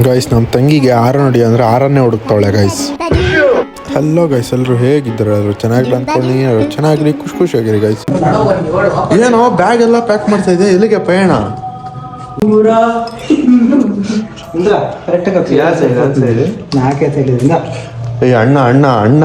Guys ನಮ್ಮ ತಂಗಿಗೆ ಆರ ನೋಡಿ ಅಂದರೆ ಆರನ್ನೇ ಹುಡುಕ್ತಾವಳೆ ಗೈಸ್. ಹಲೋ ಗೈಸ್, ಎಲ್ಲರೂ ಹೇಗಿದ್ದಾರೆ? ಎಲ್ಲರೂ ಚೆನ್ನಾಗಿ ಅಂದ್ಕೊಂಡು ಚೆನ್ನಾಗಿರಿ, ಖುಷಿಯಾಗಿರಿ ಗೈಸ್. ಏನೋ ಬ್ಯಾಗ್ ಎಲ್ಲ ಪ್ಯಾಕ್ ಮಾಡ್ತಾ ಇದೆ, ಎಲ್ಲಿಗೆ ಪಯಣ? ಏ ಅಣ್ಣ ಅಣ್ಣ ಅಣ್ಣ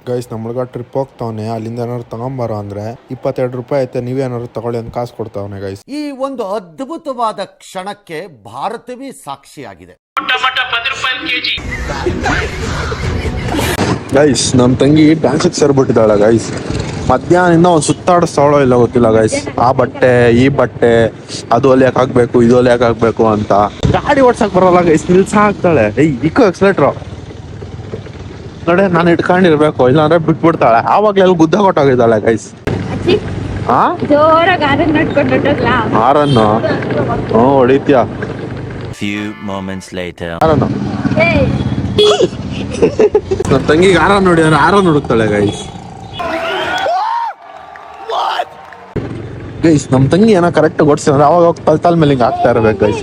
ಗೈಸ್, ನಮ್ಮಳ್ಗ ಟ್ರಿಪ್ ಹೋಗ್ತಾವನೆ, ಅಲ್ಲಿಂದ ಏನಾದ್ರು ತಗೊಂಬಾರೋ ಅಂದ್ರೆ 22 ರೂಪಾಯಿ ಐತೆ, ನೀವೇನಾದ್ರು ತಗೊಳ್ಳಿ ಅಂತ ಕಾಸು ಕೊಡ್ತಾವನೆ ಗೈಸ್. ಈ ಒಂದು ಅದ್ಭುತವಾದ ಕ್ಷಣಕ್ಕೆ ಭಾರತವೇ ಸಾಕ್ಷಿಯಾಗಿದೆ. ಗೈಸ್, ನಮ್ಮ ತಂಗಿ ಡ್ಯಾನ್ಸಿಗೆ ಸೇರ್ಬಿಟ್ಟಿದ್ದಾಳೆ ಗೈಸ್. ಮಧ್ಯಾಹ್ನದಿಂದ ಒಂದು ಸುತ್ತಾಡಿಸ್ತಾವಳೋ ಇಲ್ಲ ಗೊತ್ತಿಲ್ಲ ಗೈಸ್. ಆ ಬಟ್ಟೆ ಈ ಬಟ್ಟೆ, ಅದು ಹೊಲಿಯಕ್ ಹಾಕ್ಬೇಕು ಇದು ಹೊಲಿಯಕ್ ಹಾಕ್ಬೇಕು ಅಂತ. ಗಾಡಿ ಓಡ್ಸಕ್ ಬರೋಲ್ಲ ಗೈಸ್, ನಿಲ್ಸ ಹಾಕ್ತಾಳೆ. ಇಕ್ಕೋ ಎಕ್ಸ್ಲೇಟ್ರು ನೋಡಿ, ನಾನು ಇಟ್ಕೊಂಡಿರ್ಬೇಕು, ಇಲ್ಲಾಂದ್ರೆ ಬಿಟ್ಬಿಡ್ತಾಳೆ. ಆವಾಗ್ಲೇ ಅಲ್ಲಿ ಗುದ್ದ ಕೊಟ್ಟೋಗಿದ್ದಾಳೆ ಗೈಸ್. ಆರನ್ನು ಹೊಡಿತ್ಯಾ? ಆರನ್ನು ನಮ್ಮ ತಂಗಿಗೆ ಆರ ನೋಡಿ ಅಂದ್ರೆ ಆರ ಹುಡುಕ್ತಾಳೆ ಗೈಸ್. ಗೈಸ್, ನಮ್ಮ ತಂಗಿ ಏನೋ ಕರೆಕ್ಟ್ ಗೊಡ್ಸಿ ಅಂದ್ರೆ ಅವಾಗ ಹೋಗಿ ತಲ್ ಮೇಲೆ ಹಿಂಗೆ ಆಗ್ತಾ ಇರ್ಬೇಕು ಗೈಸ್.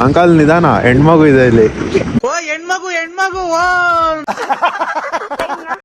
ಅಂಕಲ್ ನಿಧಾನ, ಹೆಣ್ಮಗು ಇದೆ ಇಲ್ಲಿ.